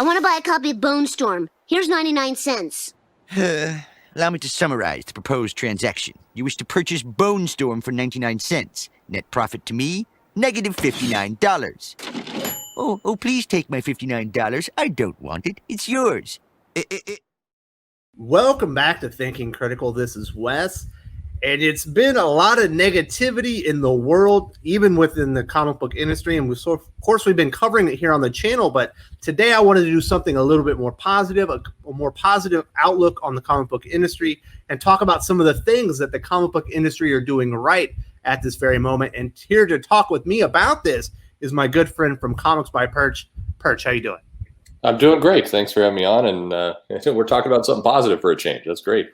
I want to buy a copy of Bone Storm. Here's 99 cents. Allow me to summarize the proposed transaction. You wish to purchase Bone Storm for 99 cents. Net profit to me, negative $59. Oh, please take my $59. I don't want it. It's yours. Welcome back to Thinking Critical. This is Wes. And it's been a lot of negativity in the world, even within the comic book industry. And of course, we've been covering it here on the channel. But today I wanted to do something a little bit more positive, a more positive outlook on the comic book industry, and talk about some of the things that the comic book industry are doing right at this very moment. And here to talk with me about this is my good friend from Comics by Perch. Perch, how you doing? I'm doing great. Thanks for having me on. And we're talking about something positive for a change. That's great.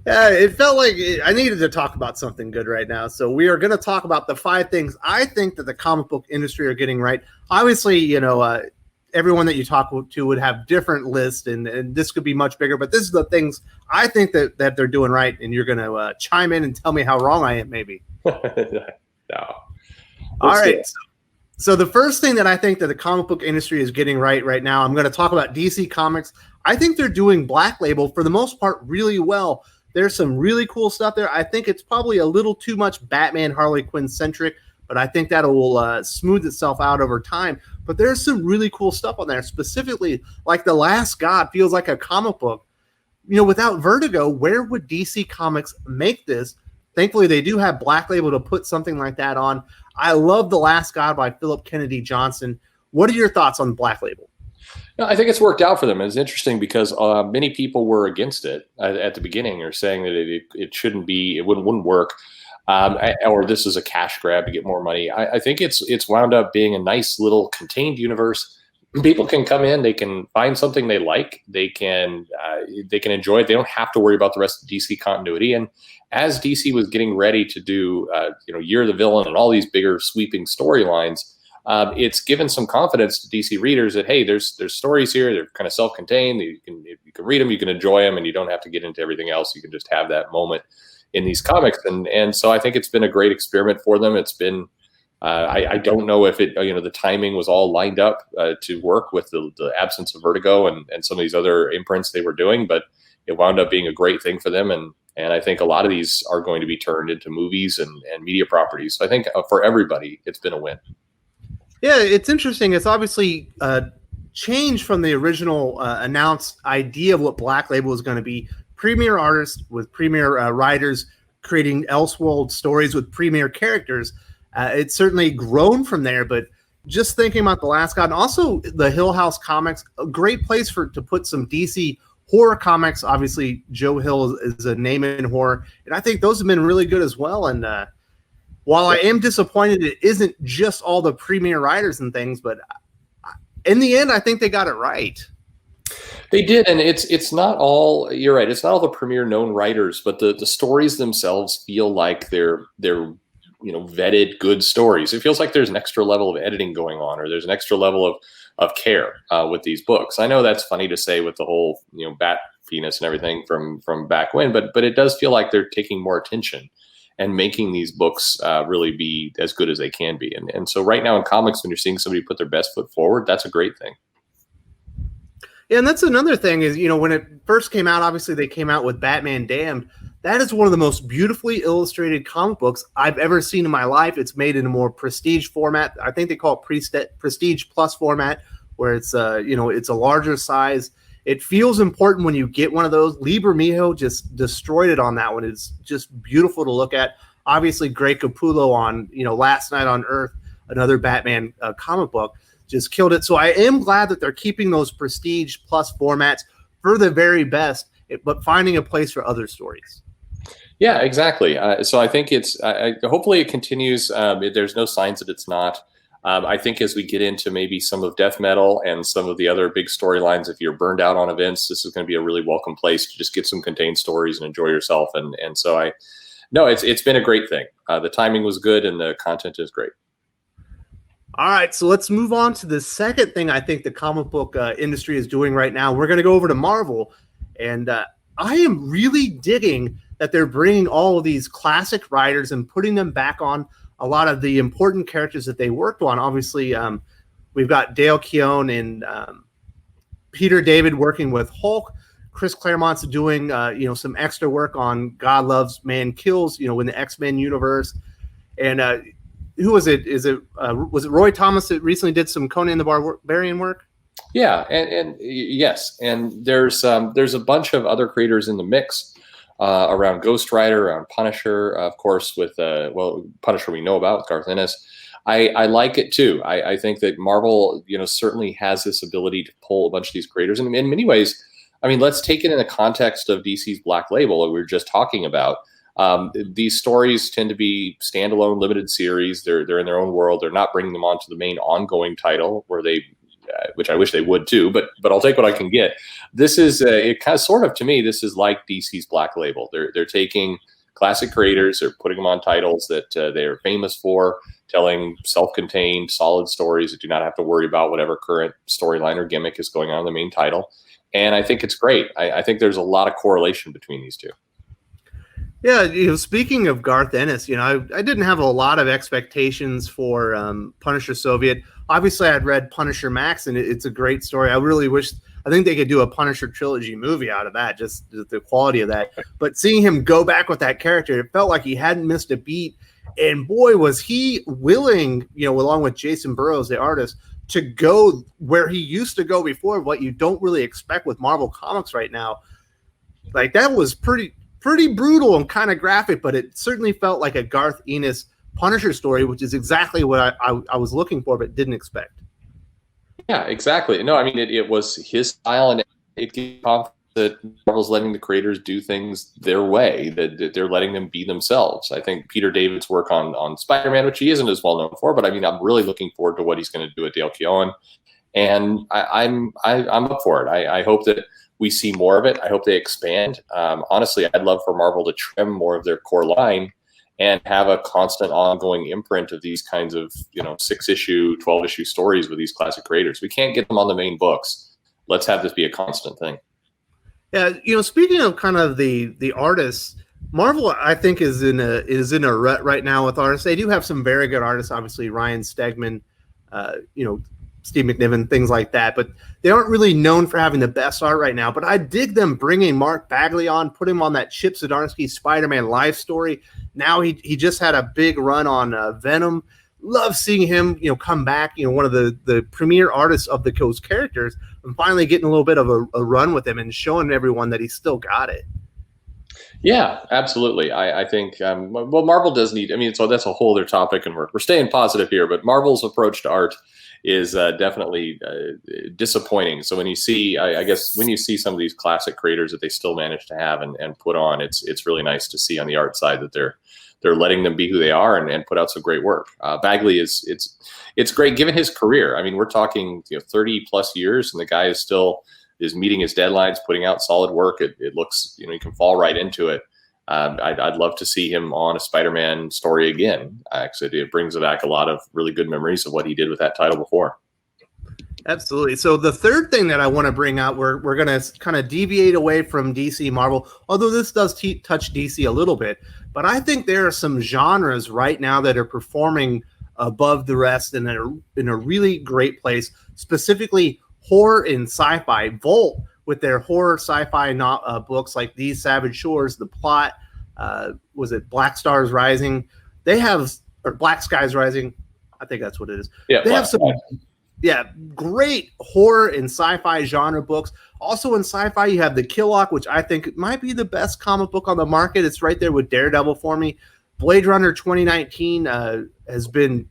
Yeah, it felt like I needed to talk about something good right now. So we are going to talk about the 5 things I think that the comic book industry are getting right. Obviously, everyone that you talk to would have different lists, and this could be much bigger. But this is the things I think that they're doing right, and you're going to chime in and tell me how wrong I am, maybe. No. All right. So the first thing that I think that the comic book industry is getting right now, I'm going to talk about DC Comics. I think they're doing Black Label, for the most part, really well. There's some really cool stuff there. I think it's probably a little too much Batman Harley Quinn centric, but I think that will smooth itself out over time. But there's some really cool stuff on there, specifically like The Last God feels like a comic book. Without Vertigo, where would DC Comics make this? Thankfully, they do have Black Label to put something like that on. I love The Last God by Philip Kennedy Johnson. What are your thoughts on Black Label? No, I think it's worked out for them. It's interesting because many people were against it at the beginning, or saying that it shouldn't be, it wouldn't work, or this is a cash grab to get more money. I think it's wound up being a nice little contained universe. People can come in, they can find something they like, they can enjoy it. They don't have to worry about the rest of DC continuity. And as DC was getting ready to do, Year of the Villain and all these bigger sweeping storylines, it's given some confidence to DC readers that, hey, there's stories here. They're kind of self-contained. You can read them, you can enjoy them, and you don't have to get into everything else. You can just have that moment in these comics. And so I think it's been a great experiment for them. It's been, I don't know if it, the timing was all lined up to work with the absence of Vertigo and some of these other imprints they were doing, but it wound up being a great thing for them. And I think a lot of these are going to be turned into movies and media properties. So I think for everybody, it's been a win. Yeah, it's interesting. It's obviously changed from the original announced idea of what Black Label was going to be. Premier artists with premier writers creating Elseworld stories with premier characters. It's certainly grown from there, but just thinking about The Last God, and also the Hill House Comics, a great place to put some DC horror comics. Obviously, Joe Hill is a name in horror, and I think those have been really good as well. And while I am disappointed it isn't just all the premier writers and things, but in the end, I think they got it right. They did, and it's not all. You're right. It's not all the premier known writers, but the stories themselves feel like they're vetted good stories. It feels like there's an extra level of editing going on, or there's an extra level of care with these books. I know that's funny to say with the whole bat penis and everything from back when, but it does feel like they're taking more attention and making these books really be as good as they can be. And so right now in comics, when you're seeing somebody put their best foot forward, that's a great thing. Yeah, and that's another thing is, when it first came out, obviously they came out with Batman Damned. That is one of the most beautifully illustrated comic books I've ever seen in my life. It's made in a more prestige format. I think they call it Prestige Plus format, where it's it's a larger size. It feels important when you get one of those. Lee Bermejo just destroyed it on that one. It's just beautiful to look at. Obviously, Greg Capullo on Last Night on Earth, another Batman comic book, just killed it. So I am glad that they're keeping those Prestige Plus formats for the very best, but finding a place for other stories. Yeah, exactly. So I think it's hopefully it continues. There's no signs that it's not. I think as we get into maybe some of Death Metal and some of the other big storylines, if you're burned out on events, this is going to be a really welcome place to just get some contained stories and enjoy yourself. And so it's been a great thing. The timing was good and the content is great. All right, so let's move on to the second thing I think the comic book industry is doing right now. We're going to go over to Marvel, and I am really digging that they're bringing all of these classic writers and putting them back on a lot of the important characters that they worked on. Obviously, we've got Dale Keown and Peter David working with Hulk. Chris Claremont's doing some extra work on God Loves, Man Kills, in the X-Men universe. And who was it? Was it Roy Thomas that recently did some Conan the Barbarian work? Yeah, and yes, and there's a bunch of other creators in the mix around Ghost Rider, around Punisher, of course, with Punisher we know about with Garth Ennis. I like it too. I think that Marvel, certainly has this ability to pull a bunch of these creators, and in many ways, I mean, let's take it in the context of DC's Black Label that we were just talking about. These stories tend to be standalone, limited series. They're in their own world. They're not bringing them onto the main ongoing title, where they, which I wish they would too. But I'll take what I can get. This is it kind of sort of to me. This is like DC's Black Label. They're taking classic creators. They're putting them on titles that they are famous for, telling self-contained, solid stories that do not have to worry about whatever current storyline or gimmick is going on in the main title. And I think it's great. I think there's a lot of correlation between these two. Yeah, speaking of Garth Ennis, I didn't have a lot of expectations for Punisher Soviet. Obviously, I'd read Punisher Max, and it's a great story. I think they could do a Punisher trilogy movie out of that, just the quality of that. But seeing him go back with that character, it felt like he hadn't missed a beat. And boy, was he willing, along with Jason Burrows, the artist, to go where he used to go before, what you don't really expect with Marvel Comics right now. Like, that was pretty brutal and kind of graphic, but it certainly felt like a Garth Ennis Punisher story, which is exactly what I was looking for, but didn't expect. Yeah, exactly. No, I mean, it was his style, and it gave confidence that Marvel's letting the creators do things their way, that they're letting them be themselves. I think Peter David's work on Spider-Man, which he isn't as well known for, but I mean, I'm really looking forward to what he's going to do at Dale Keown, and I'm up for it. I hope that we see more of it. I hope they expand. Honestly, I'd love for Marvel to trim more of their core line and have a constant ongoing imprint of these kinds of 6-issue, 12-issue stories with these classic creators. We can't get them on the main books. Let's have this be a constant thing. Yeah, speaking of kind of the artists, Marvel, I think, is in a rut right now with artists. They do have some very good artists, obviously Ryan Stegman, Steve McNiven, things like that, but they aren't really known for having the best art right now. But I dig them bringing Mark Bagley on, put him on that Chip Zdarsky Spider-Man life story. Now he just had a big run on Venom. Love seeing him, come back, one of the premier artists of those characters, and finally getting a little bit of a run with him and showing everyone that he's still got it. Yeah, absolutely. I think, Marvel does need, so that's a whole other topic, and we're staying positive here, but Marvel's approach to art is definitely disappointing. So when you see, I guess, when you see some of these classic creators that they still manage to have and put on, it's really nice to see on the art side that they're letting them be who they are and put out some great work. Bagley it's great given his career. I mean, we're talking 30 plus years, and the guy is meeting his deadlines, putting out solid work. It looks, you can fall right into it. I'd love to see him on a Spider-Man story again. Actually, it brings back a lot of really good memories of what he did with that title before. Absolutely. So the third thing that I want to bring out, we're going to kind of deviate away from DC Marvel, although this does touch DC a little bit. But I think there are some genres right now that are performing above the rest and are in a really great place, specifically horror and sci-fi. Volt, with their horror sci-fi books like These Savage Shores, The Plot, was it Black Stars Rising? They have, or Black Skies Rising, I think that's what it is. Yeah, they have some great horror and sci-fi genre books. Also in sci-fi, you have The Killock, which I think might be the best comic book on the market. It's right there with Daredevil for me. Blade Runner 2019 has been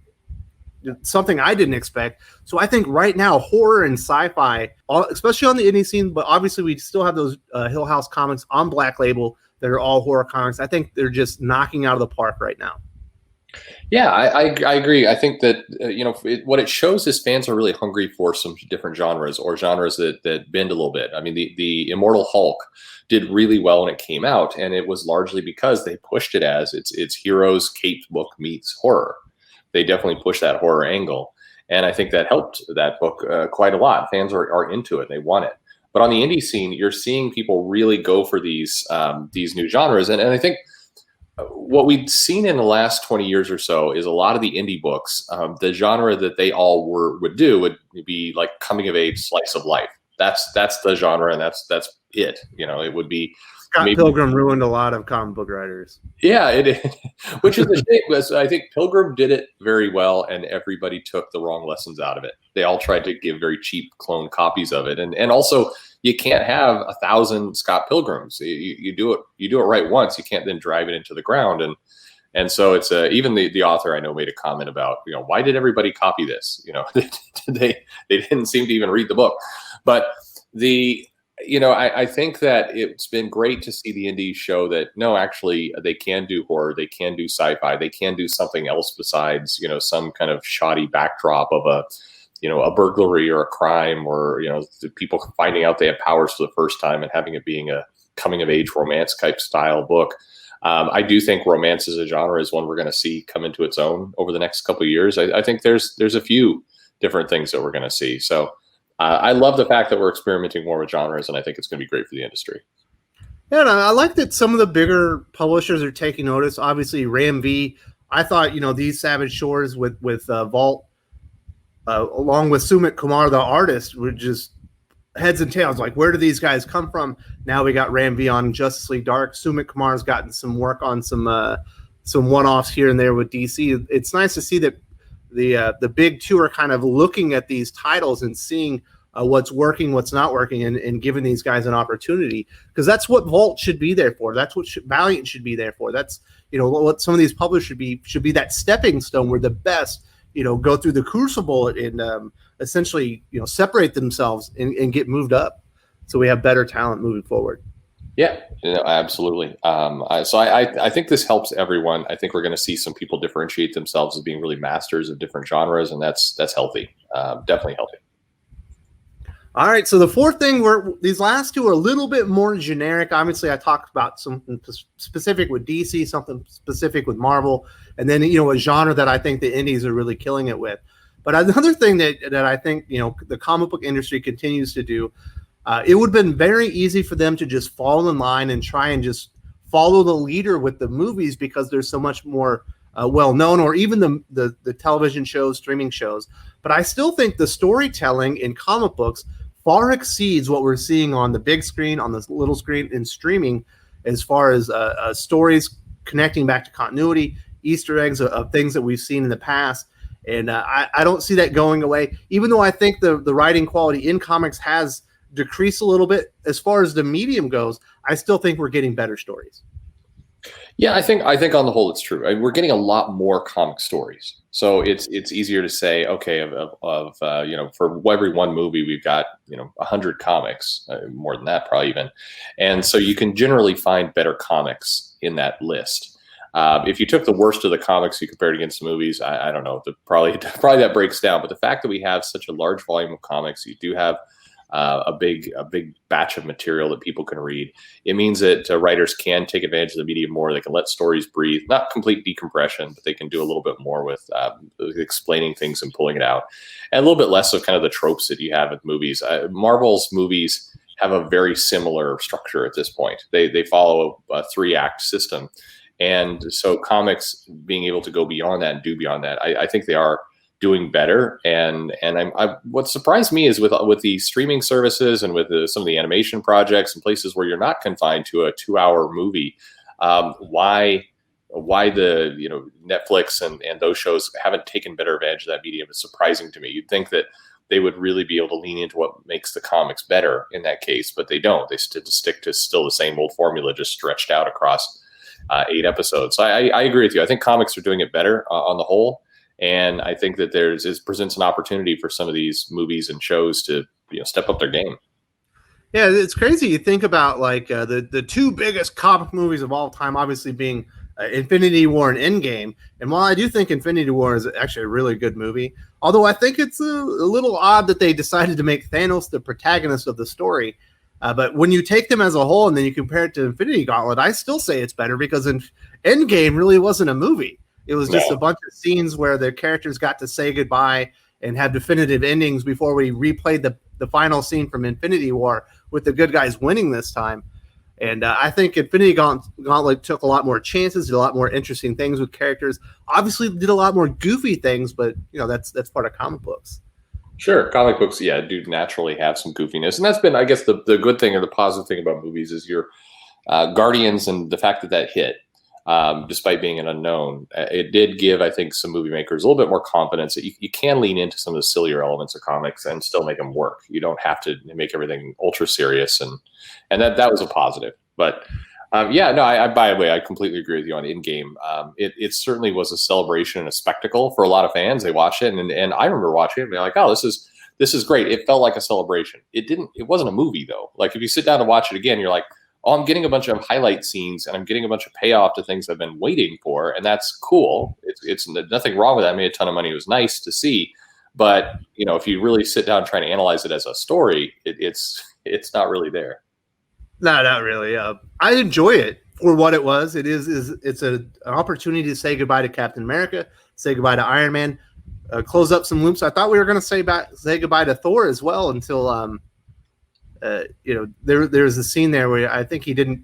something I didn't expect. So I think right now, horror and sci-fi, especially on the indie scene, but obviously we still have those Hill House comics on Black Label that are all horror comics. I think they're just knocking out of the park right now. Yeah, I agree. I think that what it shows is fans are really hungry for some different genres, or genres that bend a little bit. I mean, the Immortal Hulk did really well when it came out, and it was largely because they pushed it as it's heroes caped book meets horror. They definitely pushed that horror angle, and I think that helped that book quite a lot. Fans are into it; they want it. But on the indie scene, you're seeing people really go for these new genres, and I think what we've seen in the last 20 years or so is a lot of the indie books, the genre that they all would be like coming of age slice of life. that's the genre, and that's it. It would be. Scott Pilgrim ruined a lot of comic book writers. Yeah, which is a shame, because I think Pilgrim did it very well, and everybody took the wrong lessons out of it. They all tried to give very cheap clone copies of it, and also you can't have 1,000 Scott Pilgrims. You do it right once. You can't then drive it into the ground, and so it's even the author I know made a comment about why did everybody copy this? They didn't seem to even read the book, but I think that it's been great to see the indies show that no, actually they can do horror, they can do sci-fi, they can do something else besides some kind of shoddy backdrop of a burglary or a crime, or people finding out they have powers for the first time and having it being a coming of age romance type style book. I do think romance as a genre is one we're going to see come into its own over the next couple of years. I think there's a few different things that we're going to see. So. I love the fact that we're experimenting more with genres, and I think it's going to be great for the industry. Yeah, and I like that some of the bigger publishers are taking notice. Obviously, Ram V. I thought These Savage Shores with Vault, along with Sumit Kumar, the artist, were just heads and tails. Like, where do these guys come from? Now we got Ram V on Justice League Dark. Sumit Kumar's gotten some work on some one-offs here and there with DC. It's nice to see that the big two are kind of looking at these titles and seeing what's working, what's not working, and giving these guys an opportunity, because that's what Vault should be there for. That's what Valiant should be there for. That's what some of these publishers should be that stepping stone where the best go through the crucible and essentially separate themselves and get moved up, so we have better talent moving forward. Yeah, absolutely. So I think this helps everyone. I think we're going to see some people differentiate themselves as being really masters of different genres, and that's healthy. Definitely healthy. All right, so the fourth thing, these last two are a little bit more generic. Obviously, I talked about something specific with DC, something specific with Marvel, and then a genre that I think the indies are really killing it with. But another thing that I think the comic book industry continues to do. It would have been very easy for them to just fall in line and try and just follow the leader with the movies, because there's so much more well-known, or even the television shows, streaming shows. But I still think the storytelling in comic books far exceeds what we're seeing on the big screen, on the little screen, in streaming, as far as stories connecting back to continuity, Easter eggs of things that we've seen in the past. And I don't see that going away, even though I think the writing quality in comics has decrease a little bit as far as the medium goes. I still think we're getting better stories. Yeah, I think on the whole it's true. I mean, we're getting a lot more comic stories, so it's easier to say, okay, for every one movie we've got 100 comics, more than that probably even, and so you can generally find better comics in that list. If you took the worst of the comics you compared against the movies, I don't know, probably that breaks down. But the fact that we have such a large volume of comics, you do have a big batch of material that people can read. It means that writers can take advantage of the medium more. They can let stories breathe, not complete decompression, but they can do a little bit more with explaining things and pulling it out, and a little bit less of kind of the tropes that you have with movies. Marvel's movies have a very similar structure at this point. They follow a 3-act system. And so comics being able to go beyond that and do beyond that, I think they are doing better. And what surprised me is with the streaming services and with some of the animation projects and places where you're not confined to a 2-hour movie, why the Netflix and those shows haven't taken better advantage of that medium is surprising to me. You'd think that they would really be able to lean into what makes the comics better in that case, but they don't. They stick to still the same old formula, just stretched out across 8 episodes. So I agree with you. I think comics are doing it better on the whole. And I think that it presents an opportunity for some of these movies and shows to step up their game. Yeah, it's crazy. You think about like the two biggest comic movies of all time, obviously being Infinity War and Endgame. And while I do think Infinity War is actually a really good movie, although I think it's a little odd that they decided to make Thanos the protagonist of the story. But when you take them as a whole and then you compare it to Infinity Gauntlet, I still say it's better, because Endgame really wasn't a movie. It was just a bunch of scenes where the characters got to say goodbye and have definitive endings before we replayed the final scene from Infinity War with the good guys winning this time. And I think Infinity Gauntlet took a lot more chances, did a lot more interesting things with characters. Obviously did a lot more goofy things, but that's part of comic books. Sure, comic books, yeah, do naturally have some goofiness, and that's been, I guess, the good thing or the positive thing about movies is your Guardians and the fact that that hit, despite being an unknown, it did give, I think, some movie makers a little bit more confidence that you can lean into some of the sillier elements of comics and still make them work. You don't have to make everything ultra serious, and that was a positive. But yeah, no, by the way, I completely agree with you on Endgame. It certainly was a celebration and a spectacle for a lot of fans. They watched it, and I remember watching it and being like, oh, this is great. It felt like a celebration. It wasn't a movie though. Like if you sit down and watch it again, you're like, oh, I'm getting a bunch of highlight scenes and I'm getting a bunch of payoff to things I've been waiting for, and that's cool. It's nothing wrong with that. I made a ton of money. It was nice to see, but if you really sit down and try to analyze it as a story, it's not really there. No, not really. I enjoy it for what it was. It's an opportunity to say goodbye to Captain America, say goodbye to Iron Man, close up some loops. I thought we were going to say goodbye to Thor as well until there's a scene there where I think he did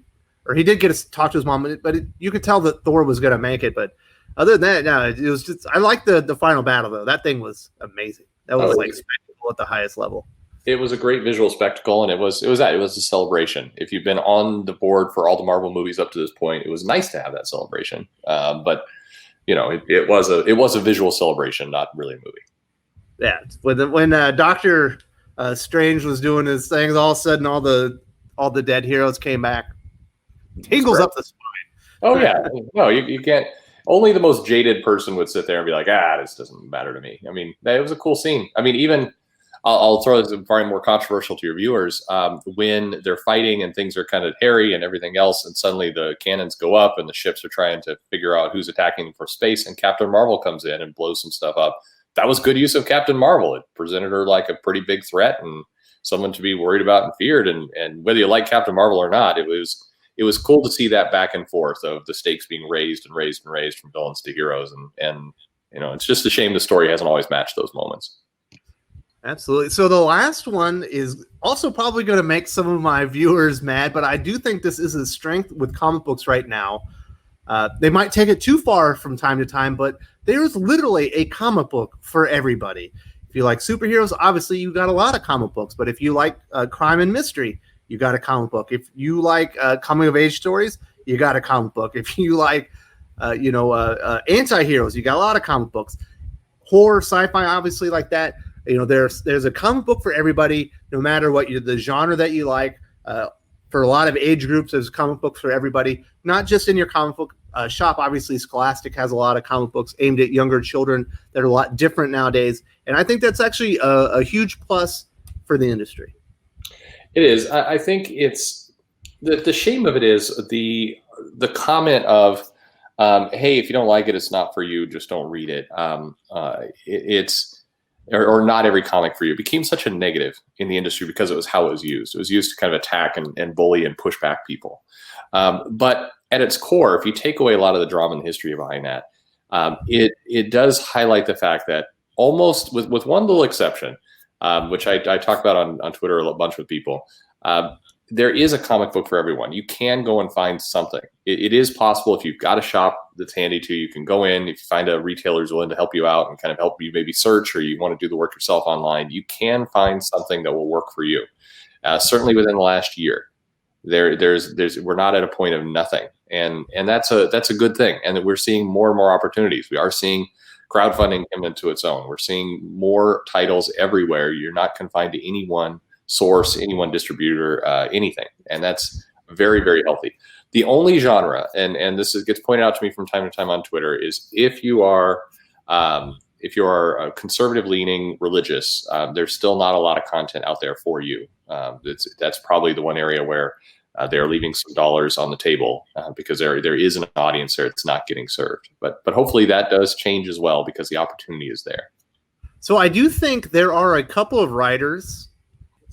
get to talk to his mom, but you could tell that Thor was going to make it. But other than that, no, it was just, I like the final battle though. That thing was amazing. That was like spectacle at the highest level. It was a great visual spectacle, and it was a celebration. If you've been on the board for all the Marvel movies up to this point, it was nice to have that celebration. But it was a visual celebration, not really a movie. Yeah, when Doctor Strange was doing his things, all of a sudden all the dead heroes came back. Tingles up the spine. Oh yeah, no, you can't. Only the most jaded person would sit there and be like, this doesn't matter to me. I mean, it was a cool scene. I mean, even. I'll throw this probably more controversial to your viewers. When they're fighting and things are kind of hairy and everything else, and suddenly the cannons go up and the ships are trying to figure out who's attacking them for space, and Captain Marvel comes in and blows some stuff up. That was good use of Captain Marvel. It presented her like a pretty big threat and someone to be worried about and feared. And whether you like Captain Marvel or not, it was cool to see that back and forth of the stakes being raised and raised and raised from villains to heroes. And it's just a shame the story hasn't always matched those moments. Absolutely. So the last one is also probably going to make some of my viewers mad, but I do think this is a strength with comic books right now. They might take it too far from time to time, but there's literally a comic book for everybody. If you like superheroes, obviously you got a lot of comic books, but if you like crime and mystery, you got a comic book. If you like coming of age stories, you got a comic book. If you like, anti-heroes, you got a lot of comic books. Horror, sci-fi, obviously like that. There's a comic book for everybody, no matter what the genre that you like. For a lot of age groups, there's comic books for everybody, not just in your comic book shop. Obviously, Scholastic has a lot of comic books aimed at younger children that are a lot different nowadays. And I think that's actually a huge plus for the industry. It is. I think it's the shame of it is the comment of, hey, if you don't like it, it's not for you. Just don't read it. Or not every comic for you became such a negative in the industry because it was how it was used. It was used to kind of attack and bully and push back people. But at its core, if you take away a lot of the drama and history behind that, it does highlight the fact that almost with one little exception, which I talk about on Twitter a bunch with people, there is a comic book for everyone. You can go and find something. It is possible if you've got a shop that's handy to you, you can go in. If you find a retailer who's willing to help you out and kind of help you maybe search, or you want to do the work yourself online, you can find something that will work for you. Certainly within the last year, we're not at a point of nothing, and that's a good thing. And that we're seeing more and more opportunities. We are seeing crowdfunding come into its own. We're seeing more titles everywhere. You're not confined to any one source, any one distributor, anything. And that's very, very healthy. The only genre, and this gets pointed out to me from time to time on Twitter, is if you are a conservative leaning religious, there's still not a lot of content out there for you. That's probably the one area where they're leaving some dollars on the table because there is an audience there that's not getting served. But hopefully that does change as well because the opportunity is there. So I do think there are a couple of writers.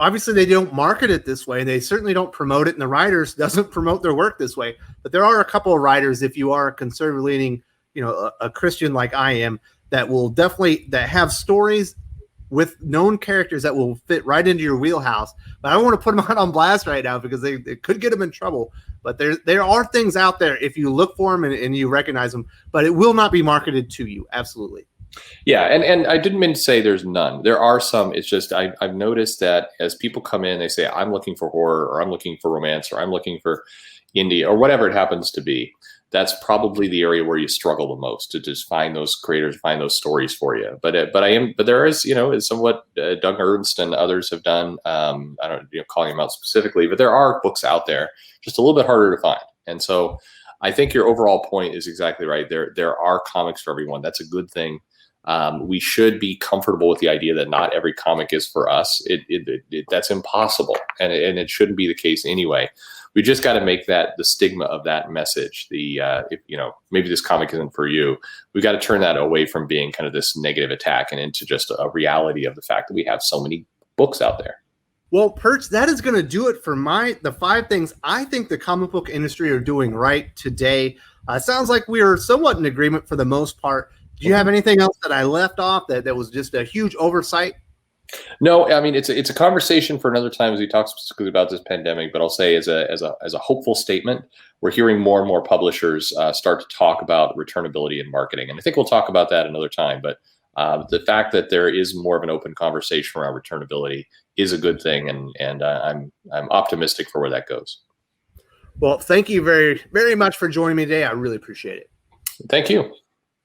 Obviously, they don't market it this way. They certainly don't promote it, and the writers doesn't promote their work this way. But there are a couple of writers, if you are a conservative-leaning, a Christian like I am, that have stories with known characters that will fit right into your wheelhouse. But I don't want to put them out on blast right now because they could get them in trouble. But there are things out there if you look for them and you recognize them. But it will not be marketed to you. Absolutely. Yeah, and I didn't mean to say there's none. There are some. It's just I've noticed that as people come in, they say, I'm looking for horror, or I'm looking for romance, or I'm looking for indie, or whatever it happens to be. That's probably the area where you struggle the most to just find those creators, find those stories for you. But there is, it's somewhat Doug Ernst and others have done. I don't calling them out specifically, but there are books out there, just a little bit harder to find. And so I think your overall point is exactly right. There are comics for everyone. That's a good thing. We should be comfortable with the idea that not every comic is for us. That's impossible, and it shouldn't be the case anyway. We just got to make that the stigma of that message. Maybe this comic isn't for you. We got to turn that away from being kind of this negative attack and into just a reality of the fact that we have so many books out there. Well, Perch, that is going to do it for the 5 things I think the comic book industry are doing right today. Sounds like we are somewhat in agreement for the most part. Do you have anything else that I left off that was just a huge oversight? No, I mean, it's a conversation for another time as we talk specifically about this pandemic, but I'll say as a hopeful statement, we're hearing more and more publishers start to talk about returnability in marketing. And I think we'll talk about that another time, but the fact that there is more of an open conversation around returnability is a good thing. And I'm optimistic for where that goes. Well, thank you very, very much for joining me today. I really appreciate it. Thank you.